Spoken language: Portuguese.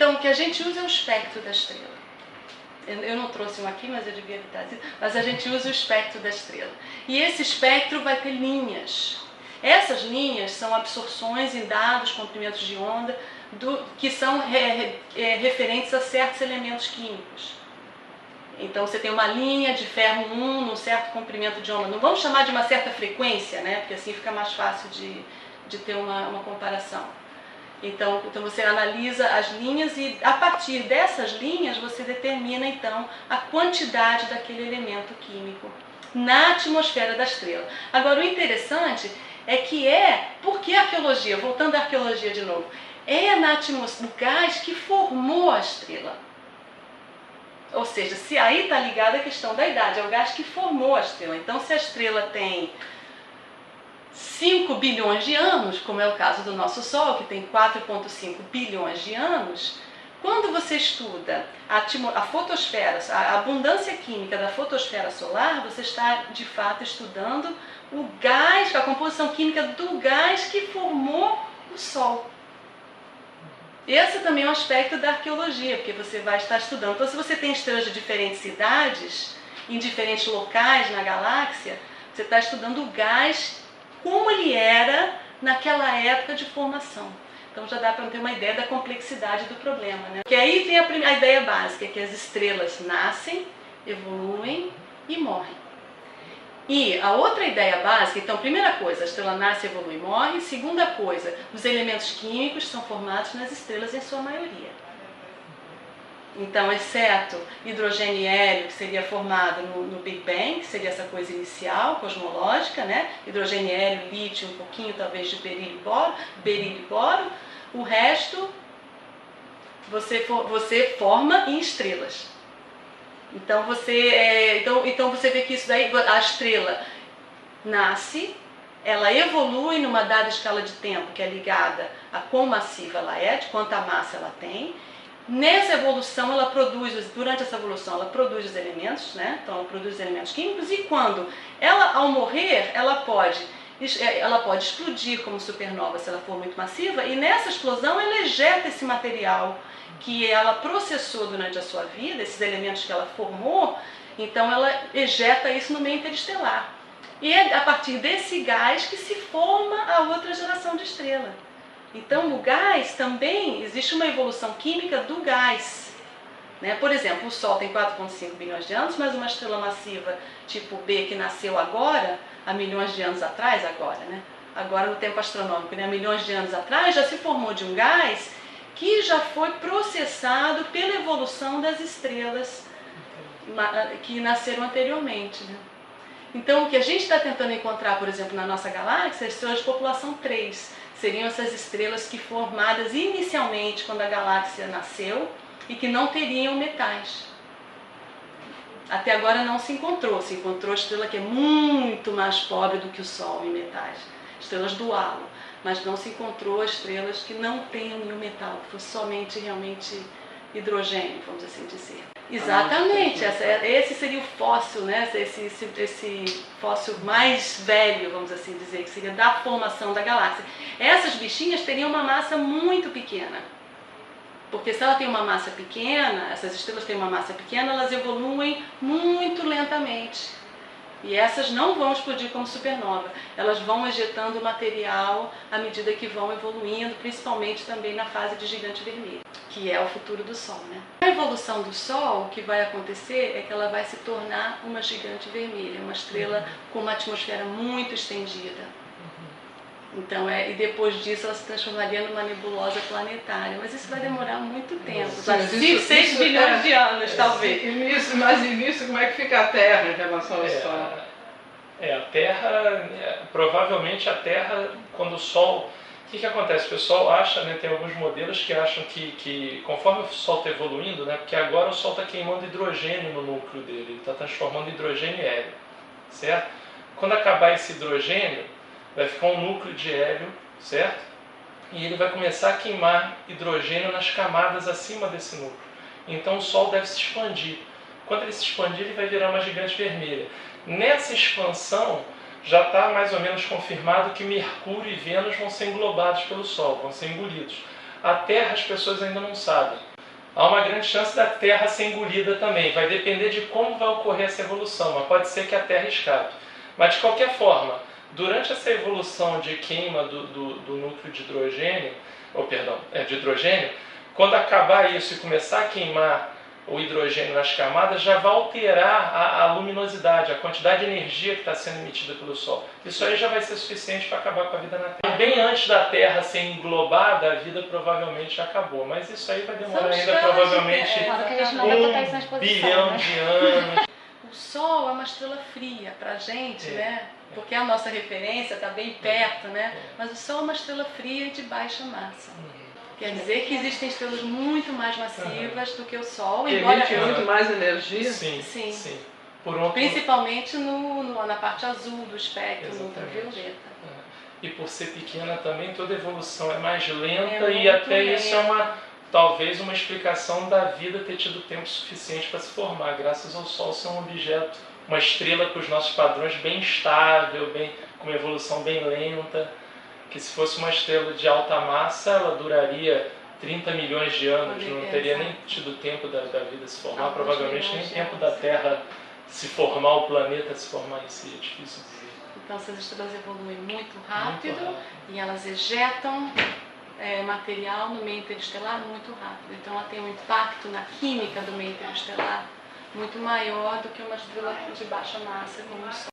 Então, o que a gente usa é o espectro da estrela. Eu não trouxe um aqui, mas eu devia evitar isso. Mas a gente usa o espectro da estrela. E esse espectro vai ter linhas. Essas linhas são absorções em dados comprimentos de onda que são referentes a certos elementos químicos. Então você tem uma linha de ferro 1 num certo comprimento de onda. Não vamos chamar de uma certa frequência, né? Porque assim fica mais fácil de ter uma comparação. Então você analisa as linhas e a partir dessas linhas você determina então a quantidade daquele elemento químico na atmosfera da estrela. Agora o interessante é que por que a arqueologia? Voltando à arqueologia de novo. É na atmosfera o gás que formou a estrela. Ou seja, se aí está ligada a questão da idade, é o gás que formou a estrela. Então se a estrela tem 5 bilhões de anos, como é o caso do nosso Sol, que tem 4,5 bilhões de anos, quando você estuda a fotosfera, a abundância química da fotosfera solar, você está de fato estudando o gás, a composição química do gás que formou o Sol. Esse também é um aspecto da arqueologia, porque você vai estar estudando. Então, se você tem estrelas de diferentes idades, em diferentes locais na galáxia, você está estudando o gás, como ele era naquela época de formação. Então já dá para ter uma ideia da complexidade do problema, né? Porque aí tem a ideia básica, que as estrelas nascem, evoluem e morrem. E a outra ideia básica, então, primeira coisa, a estrela nasce, evolui e morre. Segunda coisa, os elementos químicos são formados nas estrelas em sua maioria. Então, exceto hidrogênio e hélio, que seria formado no Big Bang, que seria essa coisa inicial, cosmológica, né? Hidrogênio, hélio, lítio, um pouquinho talvez de berílio e boro, o resto você forma em estrelas. Então você vê que isso daí, a estrela nasce, ela evolui numa dada escala de tempo que é ligada a quão massiva ela é, de quanta massa ela tem. Nessa evolução, durante essa evolução, ela produz os elementos, né? Então ela produz os elementos químicos, e quando ela, ao morrer, ela pode explodir como supernova se ela for muito massiva, e nessa explosão ela ejeta esse material que ela processou durante a sua vida, esses elementos que ela formou, então ela ejeta isso no meio interestelar. E é a partir desse gás que se forma a outra geração de estrela. Então o gás também, existe uma evolução química do gás. Né? Por exemplo, o Sol tem 4,5 bilhões de anos, mas uma estrela massiva tipo B que nasceu agora, há milhões de anos atrás, agora no tempo astronômico, né? Há milhões de anos atrás, já se formou de um gás que já foi processado pela evolução das estrelas que nasceram anteriormente. Né? Então, o que a gente está tentando encontrar, por exemplo, na nossa galáxia, é estrelas de população 3. Seriam essas estrelas que formadas inicialmente quando a galáxia nasceu e que não teriam metais. Até agora não se encontrou estrela que é muito mais pobre do que o Sol em metais, estrelas do halo. Mas não se encontrou estrelas que não tenham nenhum metal, que fosse somente realmente hidrogênio, vamos assim dizer. Exatamente, esse seria o fóssil, né? Esse fóssil mais velho, vamos assim dizer, que seria da formação da galáxia. Essas bichinhas teriam uma massa muito pequena, porque se ela tem uma massa pequena, essas estrelas têm uma massa pequena, elas evoluem muito lentamente. E essas não vão explodir como supernova, elas vão ejetando material à medida que vão evoluindo, principalmente também na fase de gigante vermelho, que é o futuro do Sol, né? A evolução do Sol, o que vai acontecer é que ela vai se tornar uma gigante vermelha, uma estrela com uma atmosfera muito estendida. Então, e depois disso ela se transformaria numa nebulosa planetária, mas isso vai demorar muito tempo, 6 bilhões de anos, talvez. Mas e nisso, como é que fica a Terra em relação ao Sol? A Terra, provavelmente a Terra, quando o Sol... O que acontece? O pessoal acha, né, tem alguns modelos que acham que conforme o Sol está evoluindo, né, porque agora o Sol está queimando hidrogênio no núcleo dele, ele está transformando hidrogênio em hélio, certo? Quando acabar esse hidrogênio, vai ficar um núcleo de hélio, certo? E ele vai começar a queimar hidrogênio nas camadas acima desse núcleo. Então o Sol deve se expandir. Quando ele se expandir, ele vai virar uma gigante vermelha. Nessa expansão, já está mais ou menos confirmado que Mercúrio e Vênus vão ser englobados pelo Sol, vão ser engolidos. A Terra as pessoas ainda não sabem. há uma grande chance da Terra ser engolida também. Vai depender de como vai ocorrer essa evolução, mas pode ser que a Terra escape. Mas de qualquer forma, durante essa evolução de queima do núcleo de hidrogênio, de hidrogênio, quando acabar isso e começar a queimar o hidrogênio nas camadas, já vai alterar a luminosidade, a quantidade de energia que está sendo emitida pelo Sol. Isso aí já vai ser suficiente para acabar com a vida na Terra. E bem antes da Terra ser englobada, a vida provavelmente já acabou. Mas isso aí vai demorar ainda provavelmente 1 bilhão de anos. O Sol é uma estrela fria para a gente, né? Porque a nossa referência está bem perto, né? Mas o Sol é uma estrela fria e de baixa massa. Quer dizer que existem estrelas muito mais massivas do que o Sol. Emite muito mais energia? Sim. Por Principalmente na parte azul do espectro, no ultravioleta. E por ser pequena também, toda evolução é mais lenta e até isso é talvez uma explicação da vida ter tido tempo suficiente para se formar, graças ao Sol ser um objeto, uma estrela para os nossos padrões bem estável, com uma evolução bem lenta. Que se fosse uma estrela de alta massa, ela duraria 30 milhões de anos, não teria nem tido tempo da vida se formar, provavelmente nem tempo da Terra se formar, o planeta se formar em si, é difícil dizer. Então essas estrelas evoluem muito rápido e elas ejetam material no meio interestelar muito rápido. Então ela tem um impacto na química do meio interestelar muito maior do que uma estrela de baixa massa como o Sol.